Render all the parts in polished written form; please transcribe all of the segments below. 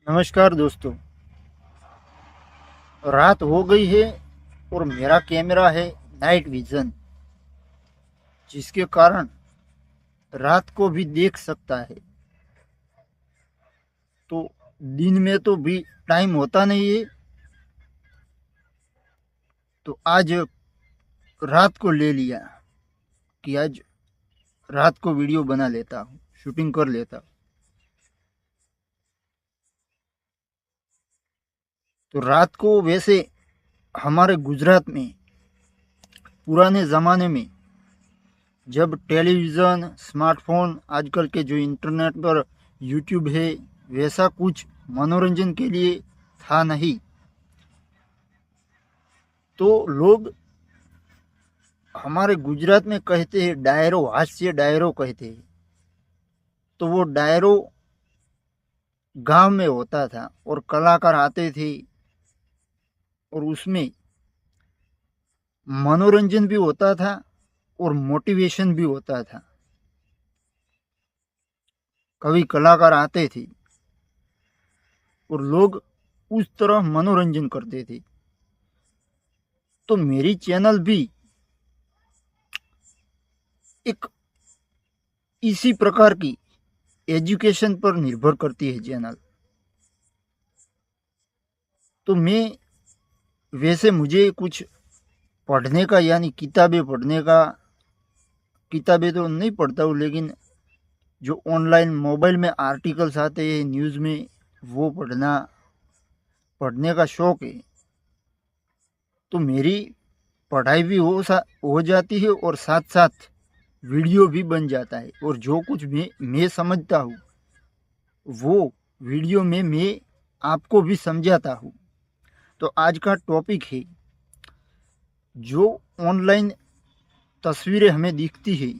नमस्कार दोस्तों। रात हो गई है और मेरा कैमरा है नाइट विजन, जिसके कारण रात को भी देख सकता है। तो दिन में तो भी टाइम होता नहीं है, तो आज रात को ले लिया कि आज रात को वीडियो बना लेता हूँ, शूटिंग कर लेता हूँ। तो रात को वैसे हमारे गुजरात में पुराने ज़माने में जब टेलीविज़न, स्मार्टफोन, आजकल के जो इंटरनेट पर यूट्यूब है, वैसा कुछ मनोरंजन के लिए था नहीं, तो लोग हमारे गुजरात में कहते हैं डायरो, हास्य डायरो कहते हैं। तो वो डायरो गांव में होता था और कलाकार आते थे और उसमें मनोरंजन भी होता था और मोटिवेशन भी होता था। कवि कलाकार आते थे और लोग उस तरह मनोरंजन करते थे। तो मेरी चैनल भी एक इसी प्रकार की एजुकेशन पर निर्भर करती है चैनल। तो मैं वैसे मुझे कुछ पढ़ने का यानी किताबें पढ़ने का, किताबें तो नहीं पढ़ता हूँ, लेकिन जो ऑनलाइन मोबाइल में आर्टिकल्स आते हैं न्यूज़ में, वो पढ़ने का शौक़ है। तो मेरी पढ़ाई भी हो जाती है और साथ साथ वीडियो भी बन जाता है, और जो कुछ मैं समझता हूँ वो वीडियो में मैं आपको भी समझाता हूँ। तो आज का टॉपिक है, जो ऑनलाइन तस्वीरें हमें दिखती है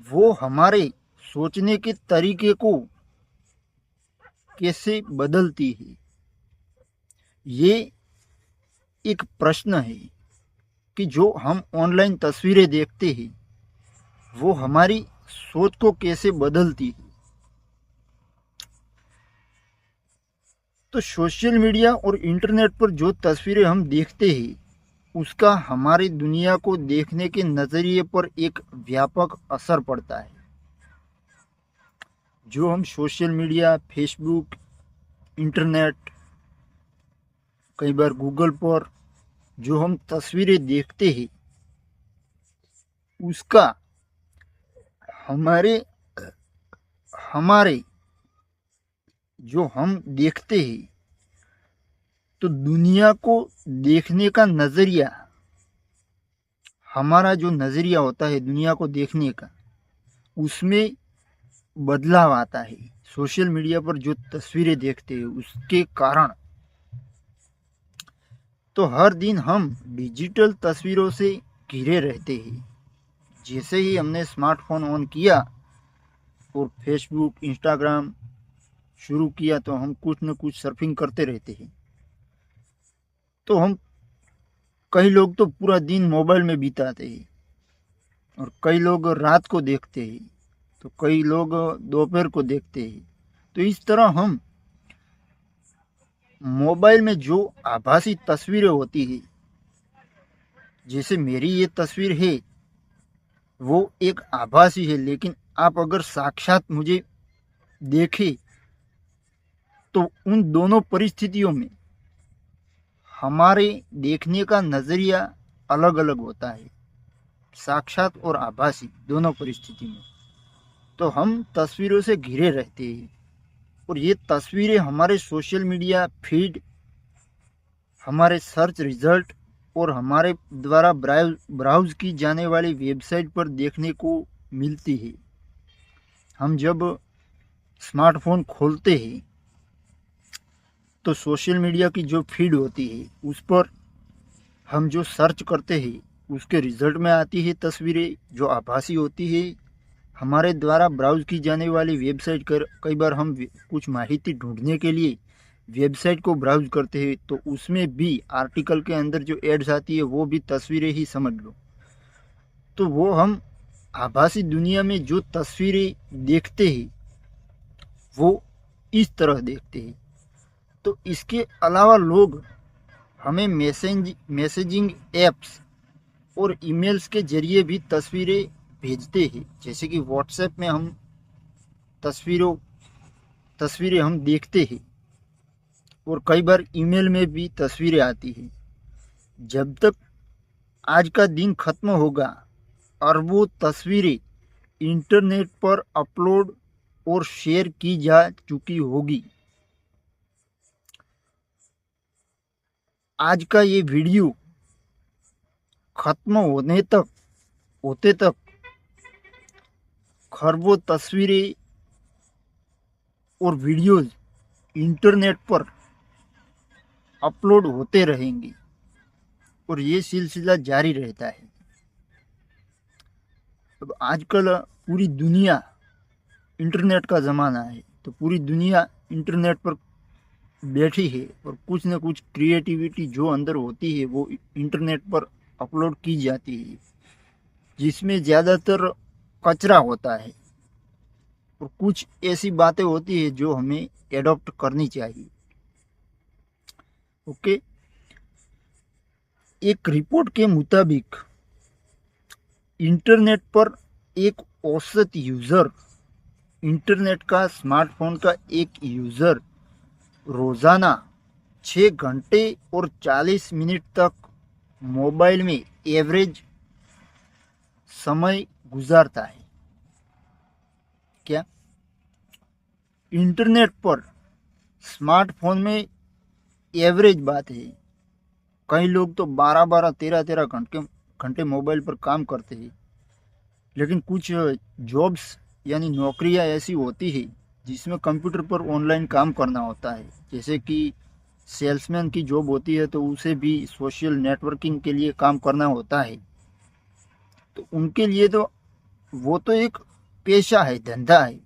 वो हमारे सोचने के तरीके को कैसे बदलती है। ये एक प्रश्न है कि जो हम ऑनलाइन तस्वीरें देखते हैं वो हमारी सोच को कैसे बदलती है। तो सोशल मीडिया और इंटरनेट पर जो तस्वीरें हम देखते हैं उसका हमारी दुनिया को देखने के नज़रिए पर एक व्यापक असर पड़ता है। जो हम सोशल मीडिया, फेसबुक, इंटरनेट, कई बार गूगल पर जो हम तस्वीरें देखते हैं उसका हमारे हमारे जो हम देखते हैं, तो दुनिया को देखने का नज़रिया, हमारा जो नज़रिया होता है दुनिया को देखने का, उसमें बदलाव आता है। सोशल मीडिया पर जो तस्वीरें देखते हैं उसके कारण। तो हर दिन हम डिजिटल तस्वीरों से घिरे रहते हैं। जैसे ही हमने स्मार्टफोन ऑन किया और फेसबुक, इंस्टाग्राम शुरू किया तो हम कुछ न कुछ सर्फिंग करते रहते हैं। तो हम कई लोग तो पूरा दिन मोबाइल में बिताते हैं और कई लोग रात को देखते हैं, तो कई लोग दोपहर को देखते हैं। तो इस तरह हम मोबाइल में जो आभासी तस्वीरें होती है, जैसे मेरी ये तस्वीर है वो एक आभासी है, लेकिन आप अगर साक्षात मुझे देखें तो उन दोनों परिस्थितियों में हमारे देखने का नज़रिया अलग अलग होता है, साक्षात और आभासी दोनों परिस्थिति में। तो हम तस्वीरों से घिरे रहते हैं और ये तस्वीरें हमारे सोशल मीडिया फीड, हमारे सर्च रिजल्ट और हमारे द्वारा ब्राउज की जाने वाली वेबसाइट पर देखने को मिलती है। हम जब स्मार्टफोन खोलते हैं तो सोशल मीडिया की जो फीड होती है उस पर हम जो सर्च करते हैं उसके रिजल्ट में आती है तस्वीरें जो आभासी होती है। हमारे द्वारा ब्राउज की जाने वाली वेबसाइट कर कई बार हम कुछ माहिती ढूंढने के लिए वेबसाइट को ब्राउज करते हैं तो उसमें भी आर्टिकल के अंदर जो एड्स आती है वो भी तस्वीरें ही समझ लो। तो वो हम आभासी दुनिया में जो तस्वीरें देखते हैं वो इस तरह देखते हैं। तो इसके अलावा लोग हमें मैसेजिंग एप्स और ईमेल्स के जरिए भी तस्वीरें भेजते हैं। जैसे कि व्हाट्सएप में हम तस्वीरें हम देखते हैं, और कई बार ईमेल में भी तस्वीरें आती हैं। जब तक आज का दिन खत्म होगा अरबों तस्वीरें इंटरनेट पर अपलोड और शेयर की जा चुकी होगी। आज का ये वीडियो खत्म होते तक खरबों तस्वीरें और वीडियोस इंटरनेट पर अपलोड होते रहेंगे और ये सिलसिला जारी रहता है। अब आजकल पूरी दुनिया इंटरनेट का ज़माना है, तो पूरी दुनिया इंटरनेट पर बैठी है और कुछ न कुछ क्रिएटिविटी जो अंदर होती है वो इंटरनेट पर अपलोड की जाती है, जिसमें ज़्यादातर कचरा होता है और कुछ ऐसी बातें होती है जो हमें एडॉप्ट करनी चाहिए। ओके, एक रिपोर्ट के मुताबिक इंटरनेट पर एक औसत यूज़र, इंटरनेट का स्मार्टफोन का एक यूज़र रोज़ाना 6 घंटे और 40 मिनट तक मोबाइल में एवरेज समय गुजारता है। क्या इंटरनेट पर स्मार्टफोन में एवरेज बात है? कई लोग तो 12-12, 13-13 घंटे मोबाइल पर काम करते हैं, लेकिन कुछ जॉब्स यानी नौकरियां ऐसी होती है जिसमें कंप्यूटर पर ऑनलाइन काम करना होता है। जैसे कि सेल्समैन की जॉब होती है, तो उसे भी सोशल नेटवर्किंग के लिए काम करना होता है। तो उनके लिए तो वो तो एक पेशा है, धंधा है।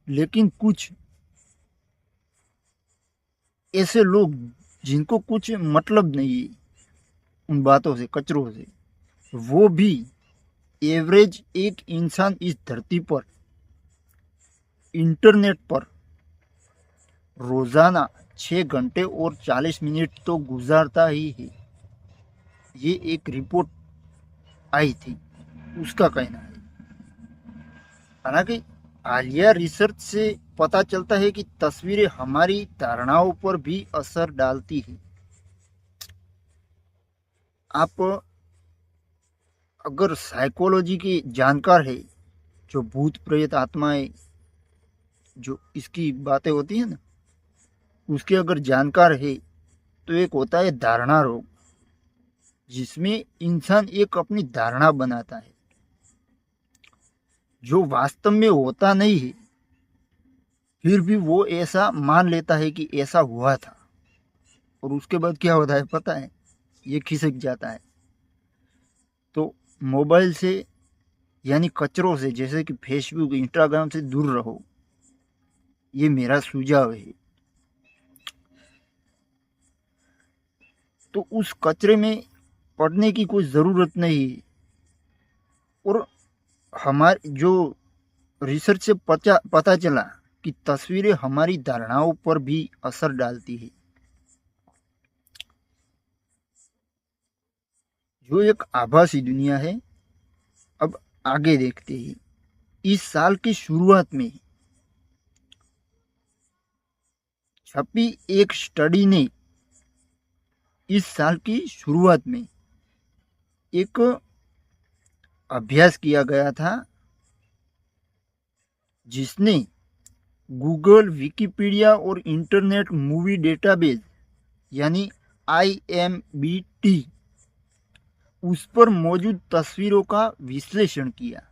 लेकिन कुछ ऐसे लोग जिनको कुछ मतलब नहीं है उन बातों से, कचरों से, वो भी एवरेज एक इंसान इस धरती पर इंटरनेट पर रोजाना 6 घंटे और 40 मिनट तो गुजारता ही है। ये एक रिपोर्ट आई थी, उसका कहना है। हालांकि हालिया रिसर्च से पता चलता है कि तस्वीरें हमारी धारणाओं पर भी असर डालती है। आप अगर साइकोलॉजी के जानकार है, जो भूत प्रेत आत्माएं जो इसकी बातें होती है ना, उसके अगर जानकार है, तो एक होता है धारणा रोग, जिसमें इंसान एक अपनी धारणा बनाता है जो वास्तव में होता नहीं है, फिर भी वो ऐसा मान लेता है कि ऐसा हुआ था, और उसके बाद क्या होता है पता है? ये खिसक जाता है। तो मोबाइल से यानी कचरों से, जैसे कि फेसबुक, इंस्टाग्राम से दूर रहो, ये मेरा सुझाव है। तो उस कचरे में पड़ने की कोई ज़रूरत नहीं है। और हमारे जो रिसर्च से पता चला कि तस्वीरें हमारी धारणाओं पर भी असर डालती है। जो एक आभासी दुनिया है। अब आगे देखते हैं। इस साल की शुरुआत में छपी एक स्टडी ने इस साल की शुरुआत में एक अभ्यास किया गया था, जिसने गूगल, विकिपीडिया और इंटरनेट मूवी डेटाबेस यानी IMBT उस पर मौजूद तस्वीरों का विश्लेषण किया।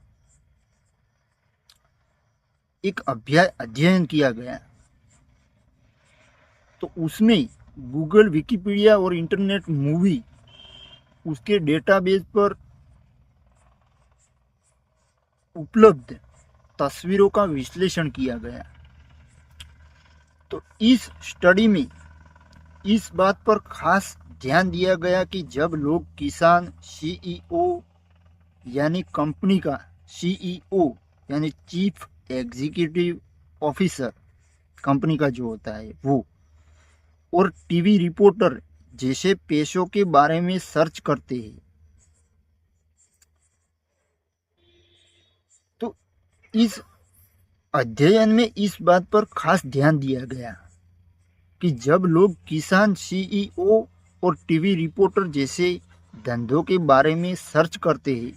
एक अध्ययन किया गया, तो उसमें गूगल, विकिपीडिया और इंटरनेट मूवी उसके डेटाबेस पर उपलब्ध तस्वीरों का विश्लेषण किया गया। तो इस स्टडी में इस बात पर खास ध्यान दिया गया कि जब लोग किसान, CEO यानी कंपनी का CEO यानी चीफ एग्जीक्यूटिव ऑफिसर कंपनी का जो होता है वो, और टीवी रिपोर्टर जैसे पेशों के बारे में सर्च करते हैं। तो इस अध्ययन में इस बात पर खास ध्यान दिया गया कि जब लोग किसान, सीईओ और टीवी रिपोर्टर जैसे धंधों के बारे में सर्च करते हैं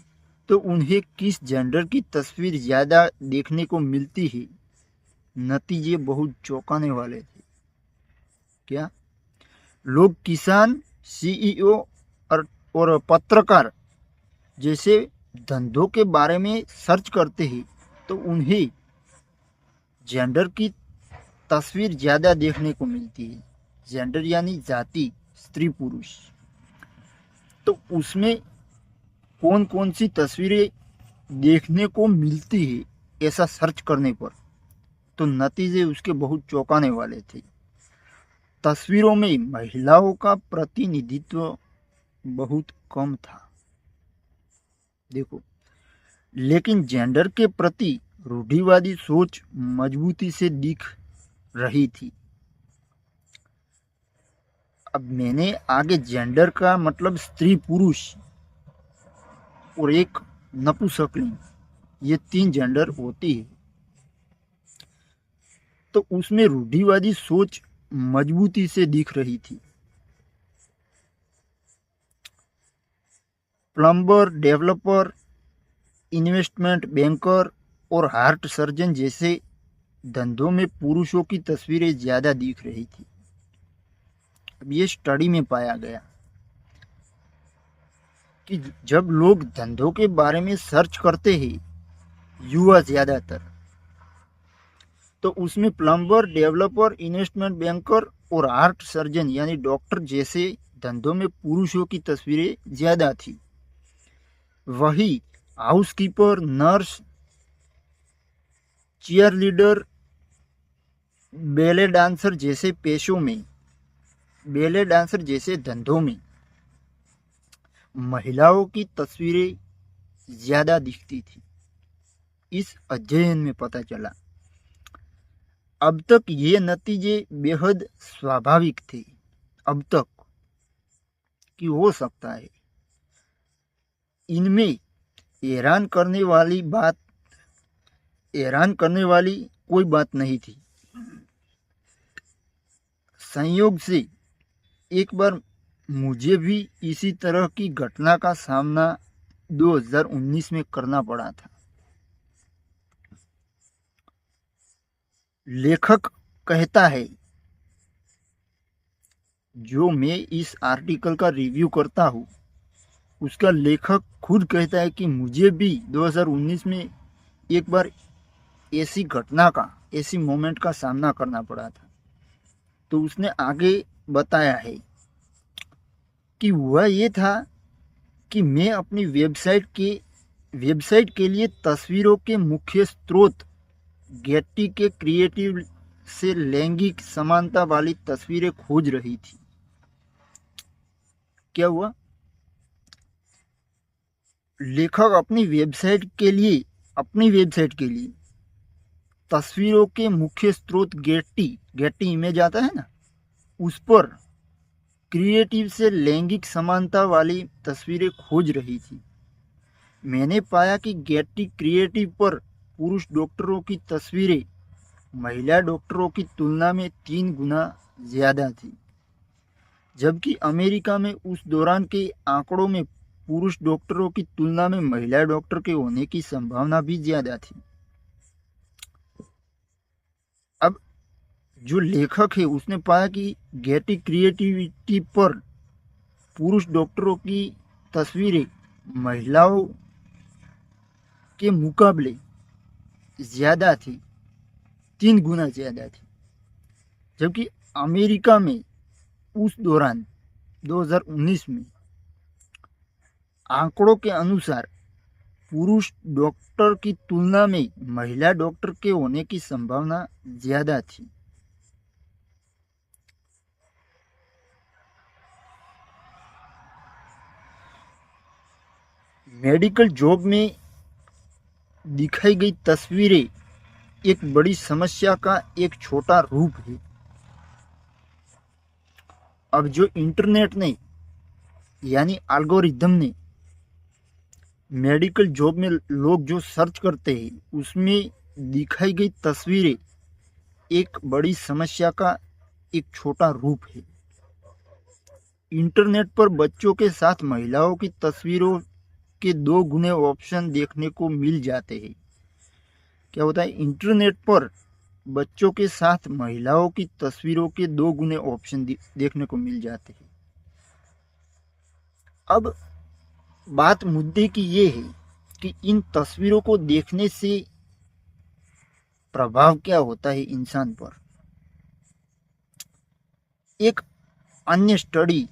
तो उन्हें किस जेंडर की तस्वीर ज़्यादा देखने को मिलती है। नतीजे बहुत चौंकाने वाले थे। क्या लोग किसान, सीईओ और पत्रकार जैसे धंधों के बारे में सर्च करते हैं तो उन्हें जेंडर की तस्वीर ज़्यादा देखने को मिलती है। जेंडर यानी जाति, स्त्री पुरुष। तो उसमें कौन कौन सी तस्वीरें देखने को मिलती है ऐसा सर्च करने पर, तो नतीजे उसके बहुत चौंकाने वाले थे। तस्वीरों में महिलाओं का प्रतिनिधित्व बहुत कम था। देखो, लेकिन जेंडर के प्रति रूढ़िवादी सोच मजबूती से दिख रही थी। अब मैंने आगे जेंडर का मतलब स्त्री पुरुष और एक नपुंसकलिंग, ये 3 जेंडर होती है। तो उसमें रूढ़िवादी सोच मजबूती से दिख रही थी। प्लम्बर, डेवलपर, इन्वेस्टमेंट बैंकर और हार्ट सर्जन जैसे धंधों में पुरुषों की तस्वीरें ज़्यादा दिख रही थी। अब ये स्टडी में पाया गया कि जब लोग धंधों के बारे में सर्च करते हैं, युवा ज़्यादातर, तो उसमें प्लम्बर, डेवलपर, इन्वेस्टमेंट बैंकर और हार्ट सर्जन यानी डॉक्टर जैसे धंधों में पुरुषों की तस्वीरें ज़्यादा थी। वही हाउसकीपर, नर्स, चीयर लीडर, बेले डांसर जैसे पेशों में, बेले डांसर जैसे धंधों में महिलाओं की तस्वीरें ज़्यादा दिखती थी। इस अध्ययन में पता चला। अब तक ये नतीजे बेहद स्वाभाविक थे, अब तक कि हो सकता है। इनमें हैरान करने वाली कोई बात नहीं थी। संयोग से एक बार मुझे भी इसी तरह की घटना का सामना 2019 में करना पड़ा था। लेखक कहता है, जो मैं इस आर्टिकल का रिव्यू करता हूँ उसका लेखक खुद कहता है कि मुझे भी 2019 में एक बार ऐसी घटना का, ऐसी मोमेंट का सामना करना पड़ा था। तो उसने आगे बताया है कि हुआ ये था कि मैं अपनी वेबसाइट के लिए तस्वीरों के मुख्य स्रोत गेट्टी के क्रिएटिव से लैंगिक समानता वाली तस्वीरें खोज रही थी। क्या हुआ? लेखक अपनी वेबसाइट के लिए तस्वीरों के मुख्य स्रोत गेट्टी इमेज आता है ना, उस पर क्रिएटिव से लैंगिक समानता वाली तस्वीरें खोज रही थी। मैंने पाया कि गेट्टी क्रिएटिव पर पुरुष डॉक्टरों की तस्वीरें महिला डॉक्टरों की तुलना में 3 गुना ज़्यादा थी, जबकि अमेरिका में उस दौरान के आंकड़ों में पुरुष डॉक्टरों की तुलना में महिला डॉक्टर के होने की संभावना भी ज़्यादा थी। अब जो लेखक है उसने पाया कि गेट्टी क्रिएटिविटी पर पुरुष डॉक्टरों की तस्वीरें महिलाओं के मुकाबले ज़्यादा थी, 3 गुना ज़्यादा थी, जबकि अमेरिका में उस दौरान 2019 में आंकड़ों के अनुसार पुरुष डॉक्टर की तुलना में महिला डॉक्टर के होने की संभावना ज़्यादा थी। मेडिकल जॉब में दिखाई गई तस्वीरें एक बड़ी समस्या का एक छोटा रूप है। अब जो इंटरनेट ने यानी एल्गोरिदम ने मेडिकल जॉब में लोग जो सर्च करते हैं उसमें दिखाई गई तस्वीरें एक बड़ी समस्या का एक छोटा रूप है। इंटरनेट पर बच्चों के साथ महिलाओं की तस्वीरों के 2 गुने ऑप्शन देखने को मिल जाते हैं। क्या होता है, इंटरनेट पर बच्चों के साथ महिलाओं की तस्वीरों के 2 गुने ऑप्शन देखने को मिल जाते हैं। अब बात मुद्दे की ये है कि इन तस्वीरों को देखने से प्रभाव क्या होता है इंसान पर। एक अन्य स्टडी,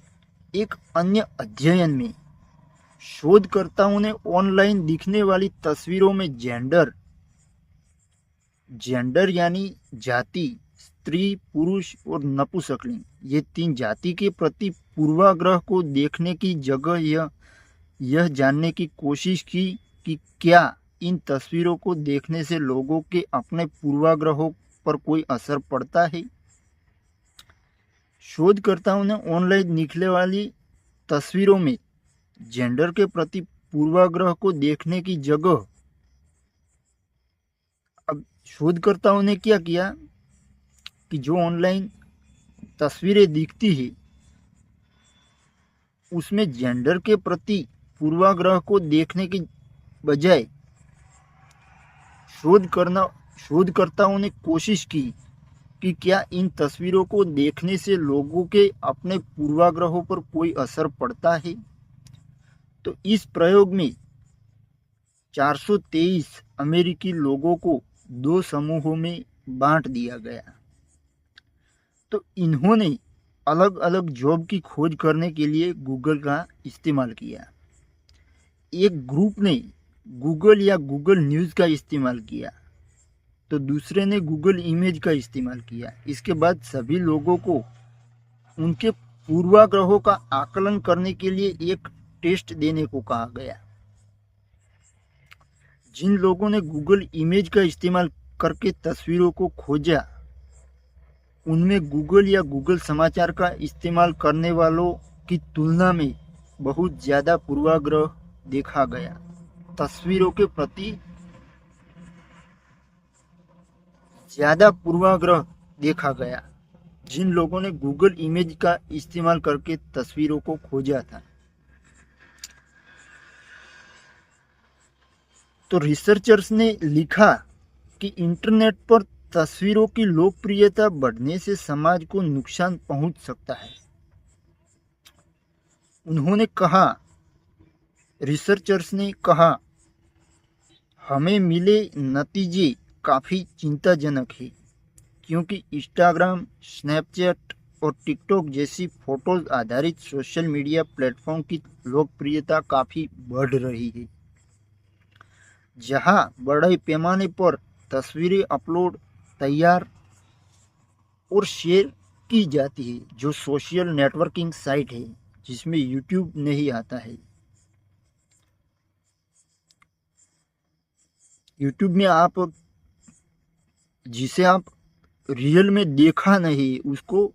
एक अन्य अध्ययन में शोधकर्ताओं ने ऑनलाइन दिखने वाली तस्वीरों में जेंडर यानी जाति, स्त्री, पुरुष और नपुंसकलिंग, ये 3 जाति के प्रति पूर्वाग्रह को देखने की जगह यह जानने की कोशिश की कि क्या इन तस्वीरों को देखने से लोगों के अपने पूर्वाग्रहों पर कोई असर पड़ता है। शोधकर्ताओं ने ऑनलाइन दिखने वाली तस्वीरों में जेंडर के प्रति पूर्वाग्रह को देखने की जगह, अब शोधकर्ताओं ने क्या किया कि जो ऑनलाइन तस्वीरें दिखती है उसमें जेंडर के प्रति पूर्वाग्रह को देखने की बजाय शोधकर्ताओं ने कोशिश की कि क्या इन तस्वीरों को देखने से लोगों के अपने पूर्वाग्रहों पर कोई असर पड़ता है। तो इस प्रयोग में 423 अमेरिकी लोगों को 2 समूहों में बांट दिया गया। तो इन्होंने अलग अलग जॉब की खोज करने के लिए गूगल का इस्तेमाल किया। एक ग्रुप ने गूगल या गूगल न्यूज़ का इस्तेमाल किया, तो दूसरे ने गूगल इमेज का इस्तेमाल किया। इसके बाद सभी लोगों को उनके पूर्वाग्रहों का आकलन करने के लिए एक टेस्ट देने को कहा गया। जिन लोगों ने गूगल इमेज का इस्तेमाल करके तस्वीरों को खोजा उनमें गूगल या गूगल समाचार का इस्तेमाल करने वालों की तुलना में बहुत ज़्यादा पूर्वाग्रह देखा गया। तस्वीरों के प्रति ज़्यादा पूर्वाग्रह देखा गया जिन लोगों ने गूगल इमेज का इस्तेमाल करके तस्वीरों को खोजा था। तो रिसर्चर्स ने लिखा कि इंटरनेट पर तस्वीरों की लोकप्रियता बढ़ने से समाज को नुकसान पहुंच सकता है। उन्होंने कहा, रिसर्चर्स ने कहा, हमें मिले नतीजे काफ़ी चिंताजनक है क्योंकि इंस्टाग्राम, स्नैपचैट और टिकटॉक जैसी फोटोज आधारित सोशल मीडिया प्लेटफॉर्म की लोकप्रियता काफ़ी बढ़ रही है, जहां बड़े पैमाने पर तस्वीरें अपलोड, तैयार और शेयर की जाती है, जो सोशल नेटवर्किंग साइट है जिसमें यूट्यूब नहीं आता है। यूट्यूब में आप जिसे आप रियल में देखा नहीं उसको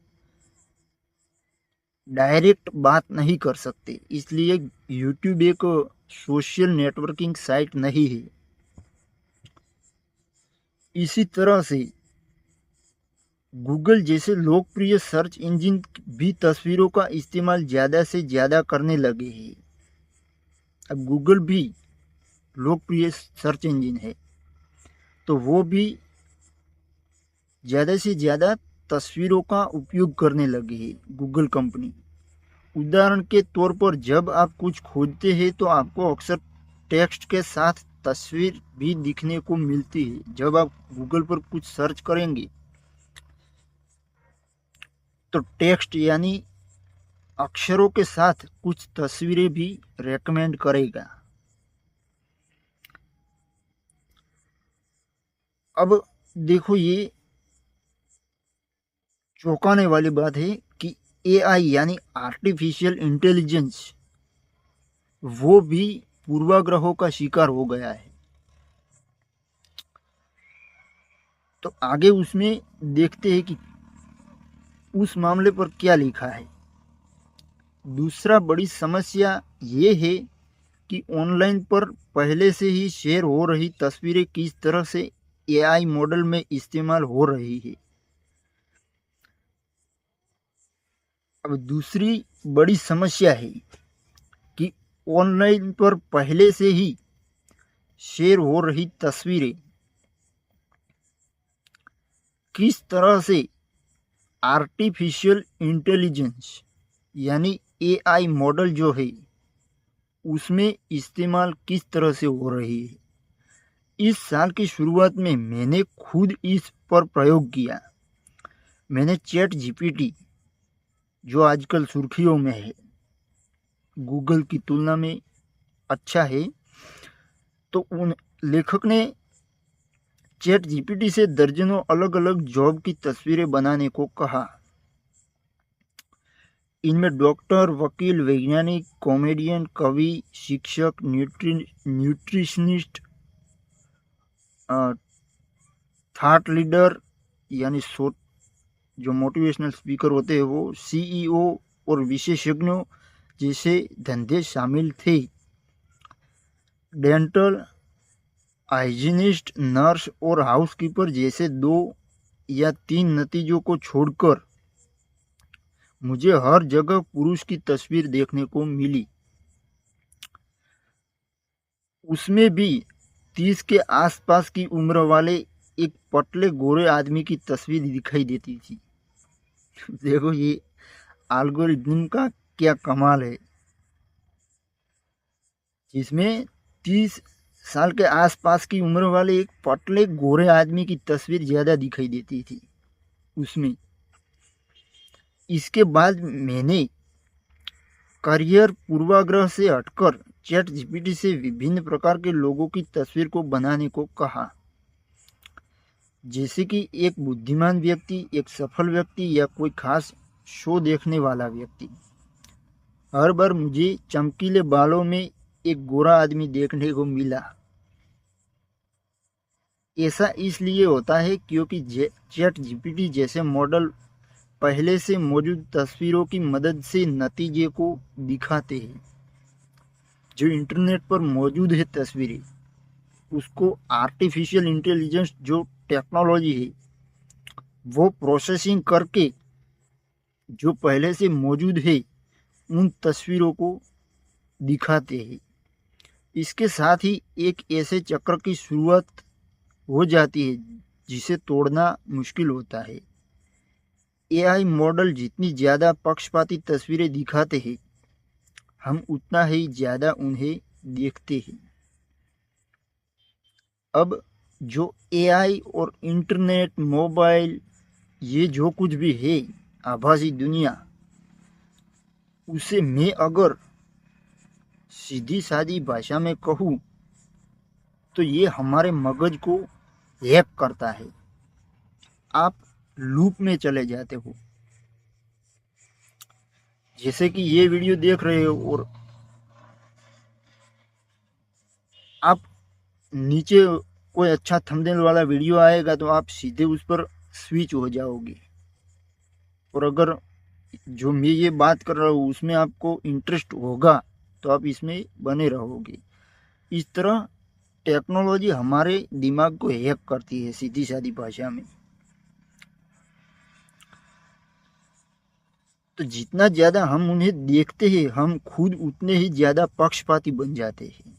डायरेक्ट बात नहीं कर सकते, इसलिए यूट्यूब एक सोशल नेटवर्किंग साइट नहीं है। इसी तरह से गूगल जैसे लोकप्रिय सर्च इंजन भी तस्वीरों का इस्तेमाल ज़्यादा से ज़्यादा करने लगे हैं। अब गूगल भी लोकप्रिय सर्च इंजन है तो वो भी ज़्यादा से ज़्यादा तस्वीरों का उपयोग करने लगे हैं गूगल कंपनी। उदाहरण के तौर पर जब आप कुछ खोजते हैं तो आपको अक्सर टेक्स्ट के साथ तस्वीर भी दिखने को मिलती है। जब आप गूगल पर कुछ सर्च करेंगे तो टेक्स्ट यानी अक्षरों के साथ कुछ तस्वीरें भी रेकमेंड करेगा। अब देखो, ये चौंकाने वाली बात है कि एआई यानी आर्टिफिशियल इंटेलिजेंस वो भी पूर्वाग्रहों का शिकार हो गया है। तो आगे उसमें देखते हैं कि उस मामले पर क्या लिखा है। दूसरा बड़ी समस्या ये है कि ऑनलाइन पर पहले से ही शेयर हो रही तस्वीरें किस तरह से एआई मॉडल में इस्तेमाल हो रही है। अब दूसरी बड़ी समस्या है कि ऑनलाइन पर पहले से ही शेयर हो रही तस्वीरें किस तरह से आर्टिफिशियल इंटेलिजेंस यानी एआई मॉडल जो है उसमें इस्तेमाल किस तरह से हो रही है। इस साल की शुरुआत में मैंने खुद इस पर प्रयोग किया। मैंने चैट जीपीटी, जो आजकल सुर्खियों में है, गूगल की तुलना में अच्छा है, तो उन लेखक ने चैट जीपीटी से दर्जनों अलग अलग जॉब की तस्वीरें बनाने को कहा। इनमें डॉक्टर, वकील, वैज्ञानिक, कॉमेडियन, कवि, शिक्षक, न्यूट्रिशनिस्ट, थॉट लीडर यानी जो मोटिवेशनल स्पीकर होते हैं वो, सीईओ और विशेषज्ञों जैसे धंधे शामिल थे। डेंटल, हाइजीनिस्ट, नर्स और हाउसकीपर जैसे 2 या 3 नतीजों को छोड़कर मुझे हर जगह पुरुष की तस्वीर देखने को मिली। उसमें भी 30 के आसपास की उम्र वाले एक पतले गोरे आदमी की तस्वीर दिखाई देती थी। देखो ये एल्गोरिथम का क्या कमाल है, जिसमें 30 साल के आसपास की उम्र वाले एक पतले गोरे आदमी की तस्वीर ज़्यादा दिखाई देती थी उसमें। इसके बाद मैंने करियर पूर्वाग्रह से हटकर चैट जीपीटी से विभिन्न प्रकार के लोगों की तस्वीर को बनाने को कहा, जैसे कि एक बुद्धिमान व्यक्ति, एक सफल व्यक्ति या कोई खास शो देखने वाला व्यक्ति। हर बार मुझे चमकीले बालों में एक गोरा आदमी देखने को मिला। ऐसा इसलिए होता है क्योंकि चैट जीपीटी जैसे मॉडल पहले से मौजूद तस्वीरों की मदद से नतीजे को दिखाते हैं। जो इंटरनेट पर मौजूद है तस्वीरें, उसको आर्टिफिशियल इंटेलिजेंस जो टेक्नोलॉजी है वो प्रोसेसिंग करके जो पहले से मौजूद है उन तस्वीरों को दिखाते हैं। इसके साथ ही एक ऐसे चक्र की शुरुआत हो जाती है जिसे तोड़ना मुश्किल होता है। एआई मॉडल जितनी ज़्यादा पक्षपाती तस्वीरें दिखाते हैं, हम उतना ही ज़्यादा उन्हें देखते हैं। अब जो एआई और इंटरनेट, मोबाइल, ये जो कुछ भी है आभासी दुनिया, उसे मैं अगर सीधी सादी भाषा में कहूँ तो ये हमारे मगज को हैक करता है। आप लूप में चले जाते हो। जैसे कि ये वीडियो देख रहे हो और आप नीचे कोई अच्छा थंबनेल वाला वीडियो आएगा तो आप सीधे उस पर स्विच हो जाओगे। और अगर जो मैं ये बात कर रहा हूँ उसमें आपको इंटरेस्ट होगा तो आप इसमें बने रहोगे। इस तरह टेक्नोलॉजी हमारे दिमाग को हैक करती है, सीधी सादी भाषा में। तो जितना ज़्यादा हम उन्हें देखते हैं, हम खुद उतने ही ज़्यादा पक्षपाती बन जाते हैं।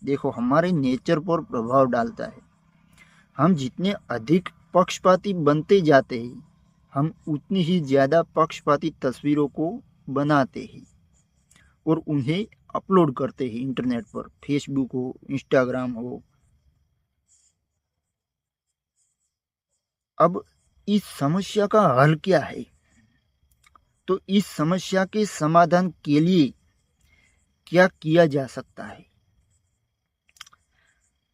देखो, हमारे नेचर पर प्रभाव डालता है। हम जितने अधिक पक्षपाती बनते जाते हैं, हम उतनी ही ज़्यादा पक्षपाती तस्वीरों को बनाते हैं और उन्हें अपलोड करते हैं इंटरनेट पर, फेसबुक हो, इंस्टाग्राम हो। अब इस समस्या का हल क्या है? तो इस समस्या के समाधान के लिए क्या किया जा सकता है?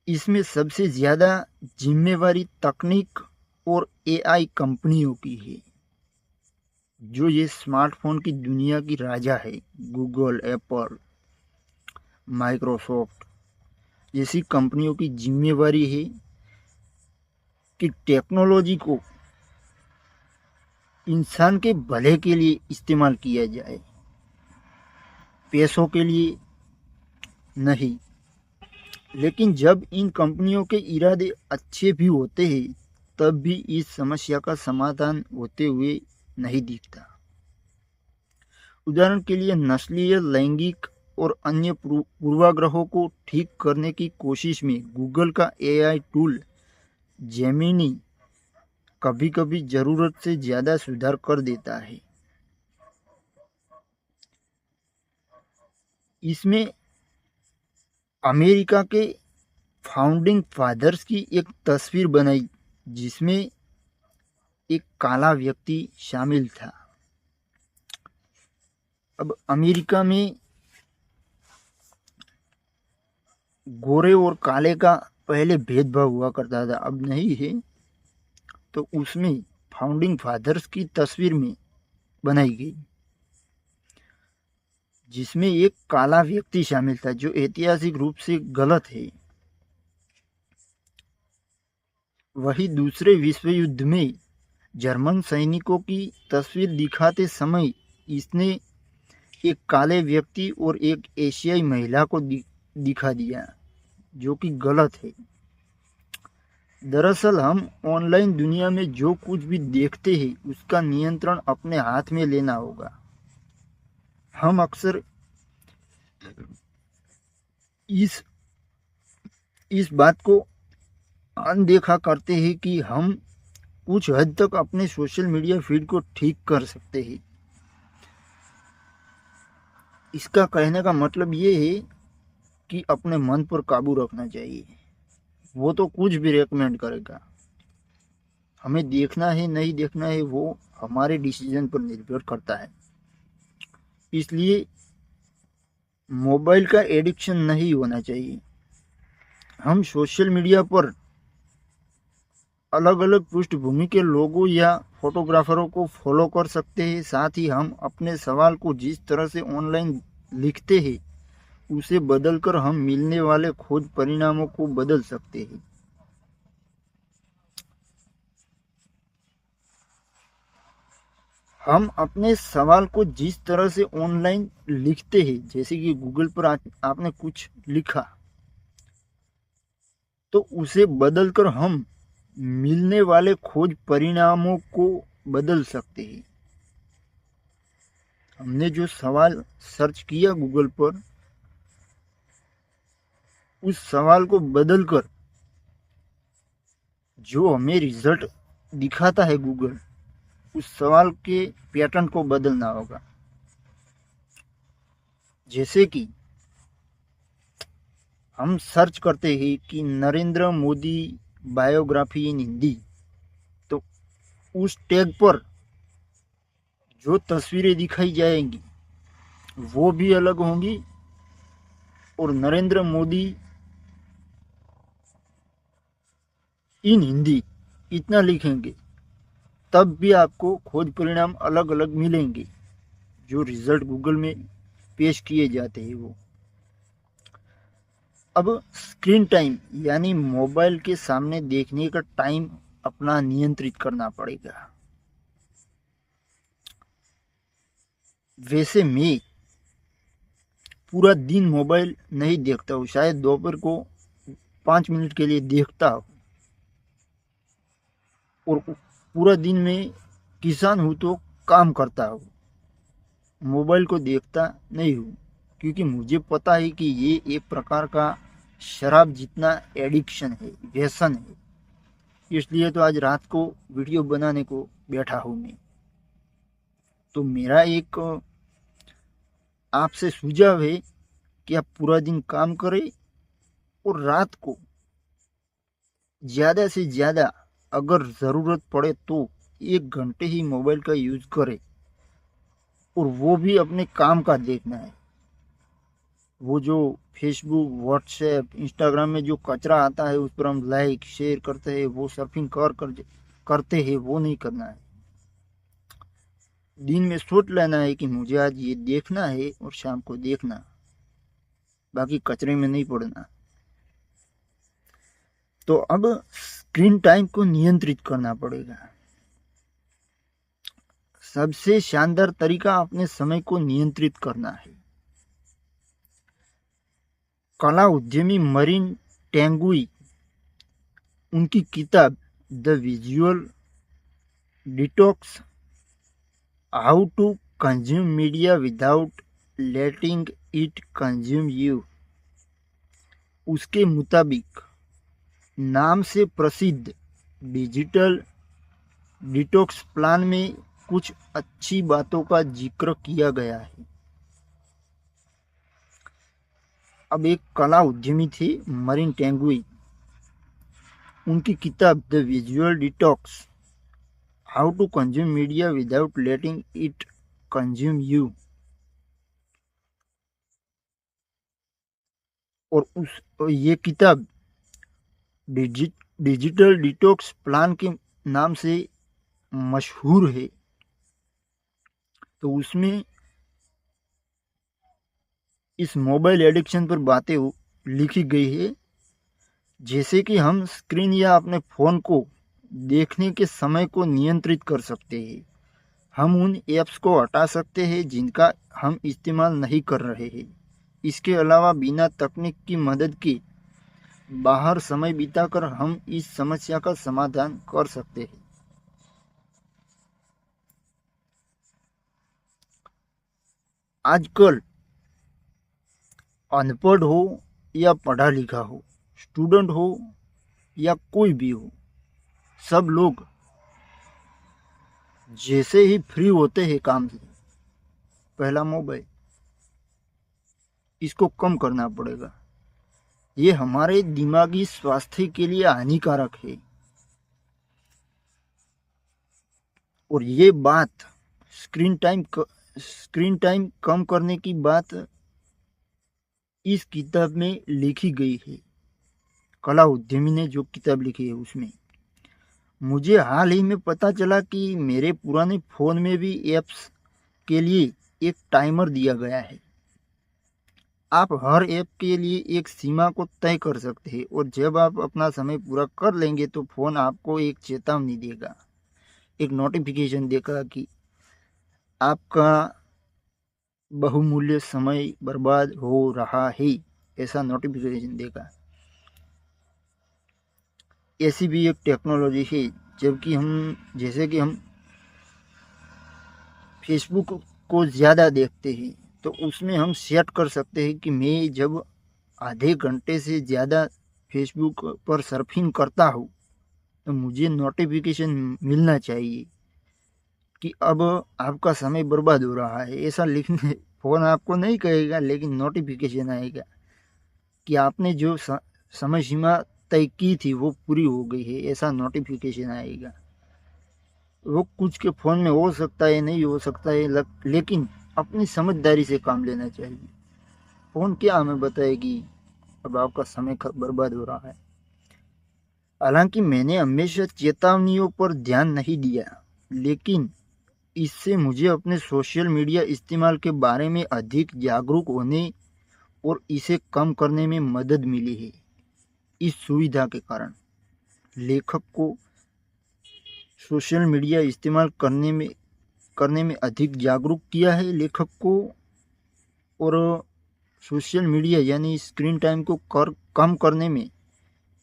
इसमें सबसे ज़्यादा जिम्मेवारी तकनीक और एआई कंपनियों की है। जो ये स्मार्टफोन की दुनिया की राजा है, गूगल, एप्पल, माइक्रोसॉफ्ट जैसी कंपनियों की जिम्मेवारी है कि टेक्नोलॉजी को इंसान के भले के लिए इस्तेमाल किया जाए, पैसों के लिए नहीं। लेकिन जब इन कंपनियों के इरादे अच्छे भी होते हैं तब भी इस समस्या का समाधान होते हुए नहीं दिखता। उदाहरण के लिए नस्लीय, लैंगिक और अन्य पूर्वाग्रहों को ठीक करने की कोशिश में गूगल का एआई टूल जेमिनी कभी कभी जरूरत से ज़्यादा सुधार कर देता है। इसमें अमेरिका के फाउंडिंग फादर्स की एक तस्वीर बनाई जिसमें एक काला व्यक्ति शामिल था। अब अमेरिका में गोरे और काले का पहले भेदभाव हुआ करता था, अब नहीं है। तो उसमें फाउंडिंग फादर्स की तस्वीर में बनाई गई जिसमें एक काला व्यक्ति शामिल था, जो ऐतिहासिक रूप से गलत है। वही दूसरे विश्व युद्ध में जर्मन सैनिकों की तस्वीर दिखाते समय इसने एक काले व्यक्ति और एक एशियाई महिला को दिखा दिया, जो कि गलत है। दरअसल हम ऑनलाइन दुनिया में जो कुछ भी देखते हैं उसका नियंत्रण अपने हाथ में लेना होगा। हम अक्सर इस बात को अनदेखा करते हैं कि हम कुछ हद तक अपने सोशल मीडिया फीड को ठीक कर सकते हैं। इसका कहने का मतलब ये है कि अपने मन पर काबू रखना चाहिए। वो तो कुछ भी रेकमेंड करेगा, हमें देखना है नहीं देखना है वो हमारे डिसीजन पर निर्भर करता है। इसलिए मोबाइल का एडिक्शन नहीं होना चाहिए। हम सोशल मीडिया पर अलग अलग पृष्ठभूमि के लोगों या फोटोग्राफरों को फॉलो कर सकते हैं। साथ ही हम अपने सवाल को जिस तरह से ऑनलाइन लिखते हैं उसे बदलकर हम मिलने वाले खोज परिणामों को बदल सकते हैं। हम अपने सवाल को जिस तरह से ऑनलाइन लिखते हैं, जैसे कि गूगल पर आपने कुछ लिखा, तो उसे बदलकर हम मिलने वाले खोज परिणामों को बदल सकते हैं। हमने जो सवाल सर्च किया गूगल पर, उस सवाल को बदलकर जो हमें रिजल्ट दिखाता है गूगल, उस सवाल के पैटर्न को बदलना होगा। जैसे कि हम सर्च करते हैं कि नरेंद्र मोदी बायोग्राफी इन हिंदी, तो उस टैग पर जो तस्वीरें दिखाई जाएंगी वो भी अलग होंगी, और नरेंद्र मोदी इन हिंदी इतना लिखेंगे तब भी आपको खोज परिणाम अलग अलग मिलेंगे। जो रिजल्ट गूगल में पेश किए जाते हैं वो। अब स्क्रीन टाइम यानी मोबाइल के सामने देखने का टाइम अपना नियंत्रित करना पड़ेगा। वैसे मैं पूरा दिन मोबाइल नहीं देखता हूँ, शायद दोपहर को 5 मिनट के लिए देखता हूँ, और पूरा दिन में किसान हूँ तो काम करता हूँ, मोबाइल को देखता नहीं हूँ। क्योंकि मुझे पता है कि ये एक प्रकार का शराब जितना एडिक्शन है, व्यसन है। इसलिए तो आज रात को वीडियो बनाने को बैठा हूँ मैं। तो मेरा एक आपसे सुझाव है कि आप पूरा दिन काम करें और रात को ज़्यादा से ज़्यादा अगर ज़रूरत पड़े तो 1 घंटे ही मोबाइल का यूज़ करें, और वो भी अपने काम का देखना है। वो जो फेसबुक, व्हाट्सएप, इंस्टाग्राम में जो कचरा आता है उस पर हम लाइक शेयर करते हैं, वो सर्फिंग करते हैं, वो नहीं करना है। दिन में सोच लेना है कि मुझे आज ये देखना है और शाम को देखना, बाकी कचरे में नहीं पड़ना। तो अब स्क्रीन टाइम को नियंत्रित करना पड़ेगा। सबसे शानदार तरीका अपने समय को नियंत्रित करना है। कला उद्यमी मरीन टेंगुई, उनकी किताब the visual detox, how to consume media without letting it consume you, उसके मुताबिक नाम से प्रसिद्ध डिजिटल डिटॉक्स प्लान में कुछ अच्छी बातों का जिक्र किया गया है। अब एक कला उद्यमी थे मरीन टेंगुई, उनकी किताब the visual detox, how to consume media without letting it consume you, और ये किताब डिजिटल डिटॉक्स प्लान के नाम से मशहूर है। तो उसमें इस मोबाइल एडिक्शन पर बातें लिखी गई है, जैसे कि हम स्क्रीन या अपने फ़ोन को देखने के समय को नियंत्रित कर सकते हैं। हम उन ऐप्स को हटा सकते हैं जिनका हम इस्तेमाल नहीं कर रहे हैं। इसके अलावा बिना तकनीक की मदद के बाहर समय बिताकर हम इस समस्या का समाधान कर सकते हैं। आजकल अनपढ़ हो या पढ़ा लिखा हो, स्टूडेंट हो या कोई भी हो, सब लोग जैसे ही फ्री होते हैं काम से, पहला मोबाइल, इसको कम करना पड़ेगा। ये हमारे दिमागी स्वास्थ्य के लिए हानिकारक है। और ये बात स्क्रीन टाइम कम करने की बात इस किताब में लिखी गई है। कला उद्यमी ने जो किताब लिखी है उसमें मुझे हाल ही में पता चला कि मेरे पुराने फ़ोन में भी ऐप्स के लिए एक टाइमर दिया गया है। आप हर ऐप के लिए एक सीमा को तय कर सकते हैं और जब आप अपना समय पूरा कर लेंगे तो फ़ोन आपको एक चेतावनी देगा, एक नोटिफिकेशन देगा कि आपका बहुमूल्य समय बर्बाद हो रहा है, ऐसा नोटिफिकेशन देगा। ऐसी भी एक टेक्नोलॉजी है, जबकि जैसे कि हम फेसबुक को ज़्यादा देखते हैं तो उसमें हम सेट कर सकते हैं कि मैं जब आधे घंटे से ज़्यादा फेसबुक पर सर्फिंग करता हूँ तो मुझे नोटिफिकेशन मिलना चाहिए कि अब आपका समय बर्बाद हो रहा है। ऐसा लिखने फ़ोन आपको नहीं कहेगा, लेकिन नोटिफिकेशन आएगा कि आपने जो समय सीमा तय की थी वो पूरी हो गई है, ऐसा नोटिफिकेशन आएगा। वो कुछ के फ़ोन में हो सकता है, नहीं हो सकता है, लेकिन अपनी समझदारी से काम लेना चाहिए। फ़ोन क्या हमें बताएगी अब आपका समय बर्बाद हो रहा है। हालांकि मैंने हमेशा चेतावनियों पर ध्यान नहीं दिया, लेकिन इससे मुझे अपने सोशल मीडिया इस्तेमाल के बारे में अधिक जागरूक होने और इसे कम करने में मदद मिली है। इस सुविधा के कारण लेखक को सोशल मीडिया इस्तेमाल करने में अधिक जागरूक किया है लेखक को, और सोशल मीडिया यानी स्क्रीन टाइम को कम करने में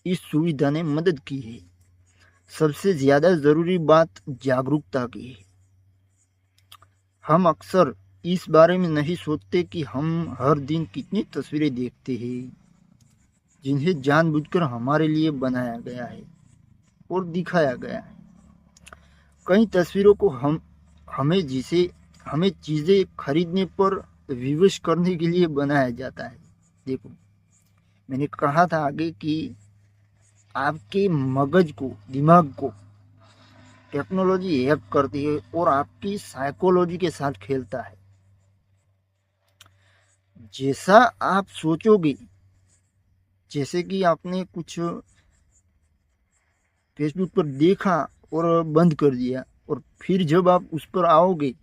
इस सुविधा ने मदद की है। सबसे ज़्यादा ज़रूरी बात जागरूकता की है। हम अक्सर इस बारे में नहीं सोचते कि हम हर दिन कितनी तस्वीरें देखते हैं जिन्हें जानबूझकर हमारे लिए बनाया गया है और दिखाया गया है। कई तस्वीरों को हमें चीज़ें खरीदने पर विवश करने के लिए बनाया जाता है। देखो, मैंने कहा था आगे कि आपके मगज को, दिमाग को टेक्नोलॉजी हैक करती है और आपकी साइकोलॉजी के साथ खेलता है। जैसा आप सोचोगे, जैसे कि आपने कुछ फेसबुक पर देखा और बंद कर दिया, और फिर जब आप उस पर आओगे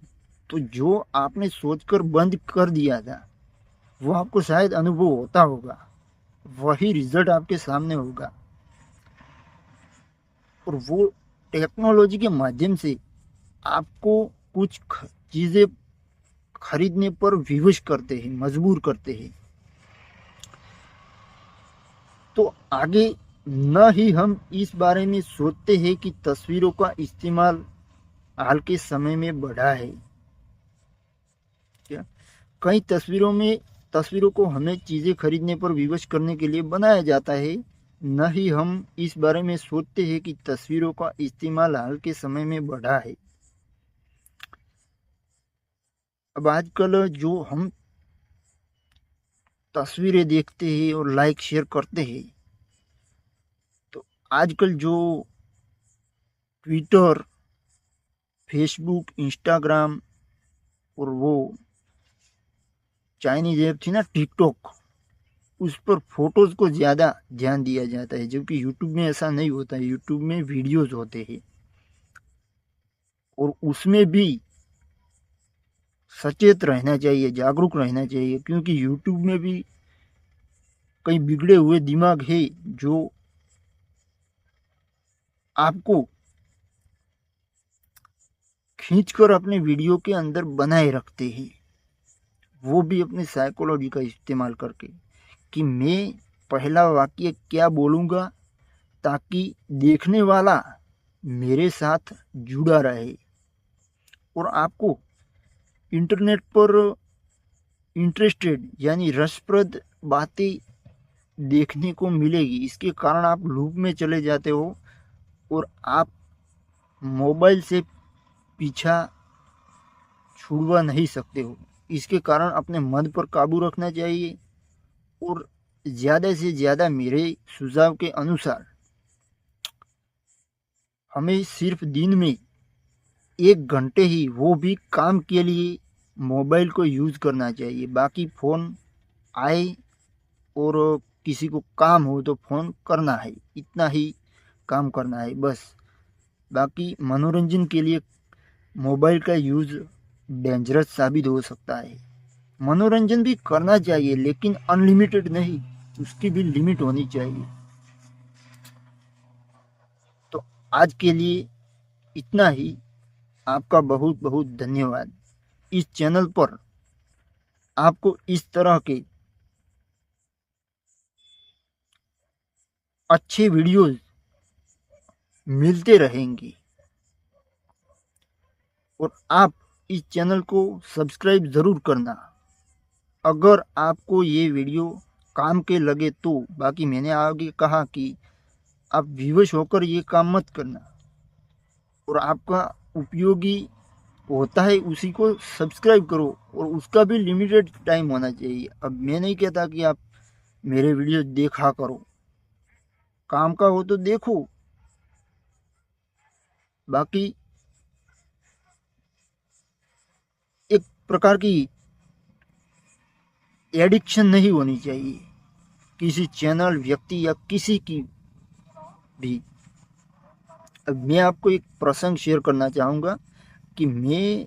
तो जो आपने सोचकर बंद कर दिया था वो आपको शायद अनुभव होता होगा, वही रिजल्ट आपके सामने होगा। और वो टेक्नोलॉजी के माध्यम से आपको कुछ चीज़ें खरीदने पर विवश करते हैं, मजबूर करते हैं। तो आगे न ही हम इस बारे में सोचते हैं कि तस्वीरों का इस्तेमाल हाल के समय में बढ़ा है क्या। कई तस्वीरों को हमें चीज़ें खरीदने पर विवश करने के लिए बनाया जाता है, न ही हम इस बारे में सोचते हैं कि तस्वीरों का इस्तेमाल हाल के समय में बढ़ा है। अब आजकल जो हम तस्वीरें देखते हैं और लाइक शेयर करते हैं, तो आजकल जो ट्विटर, फेसबुक, इंस्टाग्राम और वो चाइनीज ऐप थी ना टिकटॉक, उस पर फोटोज को ज़्यादा ध्यान दिया जाता है, जबकि यूट्यूब में ऐसा नहीं होता है। यूट्यूब में वीडियोज होते हैं और उसमें भी सचेत रहना चाहिए, जागरूक रहना चाहिए, क्योंकि यूट्यूब में भी कई बिगड़े हुए दिमाग है जो आपको खींचकर अपने वीडियो के अंदर बनाए रखते हैं, वो भी अपनी साइकोलॉजी का इस्तेमाल करके, कि मैं पहला वाक्य क्या बोलूँगा ताकि देखने वाला मेरे साथ जुड़ा रहे और आपको इंटरनेट पर इंटरेस्टेड यानी रसप्रद बातें देखने को मिलेगी। इसके कारण आप लूप में चले जाते हो और आप मोबाइल से पीछा छुड़वा नहीं सकते हो। इसके कारण अपने मन पर काबू रखना चाहिए और ज़्यादा से ज़्यादा मेरे सुझाव के अनुसार हमें सिर्फ दिन में 1 घंटे ही, वो भी काम के लिए, मोबाइल को यूज़ करना चाहिए। बाकी फ़ोन आए और किसी को काम हो तो फ़ोन करना है, इतना ही काम करना है बस। बाकी मनोरंजन के लिए मोबाइल का यूज़ डेंजरस साबित हो सकता है। मनोरंजन भी करना चाहिए लेकिन अनलिमिटेड नहीं, उसकी भी लिमिट होनी चाहिए। तो आज के लिए इतना ही। आपका बहुत बहुत धन्यवाद। इस चैनल पर आपको इस तरह के अच्छे वीडियोस मिलते रहेंगे और आप इस चैनल को सब्सक्राइब ज़रूर करना अगर आपको ये वीडियो काम के लगे तो। बाकी मैंने आगे कहा कि आप विवश होकर ये काम मत करना, और आपका उपयोगी होता है उसी को सब्सक्राइब करो, और उसका भी लिमिटेड टाइम होना चाहिए। अब मैं नहीं कहता कि आप मेरे वीडियो देखा करो, काम का हो तो देखो, बाकी एक प्रकार की एडिक्शन नहीं होनी चाहिए किसी चैनल, व्यक्ति या किसी की भी। अब मैं आपको एक प्रसंग शेयर करना चाहूँगा कि मैं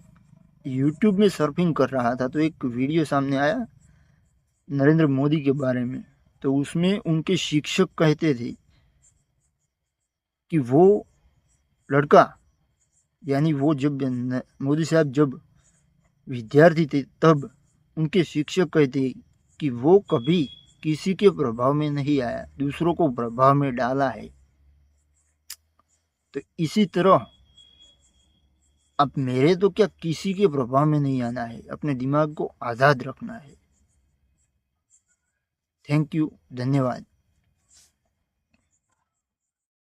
यूट्यूब में सर्फिंग कर रहा था तो एक वीडियो सामने आया नरेंद्र मोदी के बारे में। तो उसमें उनके शिक्षक कहते थे कि वो लड़का, यानी वो जब मोदी साहब जब विद्यार्थी थे तब उनके शिक्षक कहते कि वो कभी किसी के प्रभाव में नहीं आया, दूसरों को प्रभाव में डाला है। तो इसी तरह अब मेरे तो क्या, किसी के प्रभाव में नहीं आना है, अपने दिमाग को आज़ाद रखना है। थैंक यू, धन्यवाद।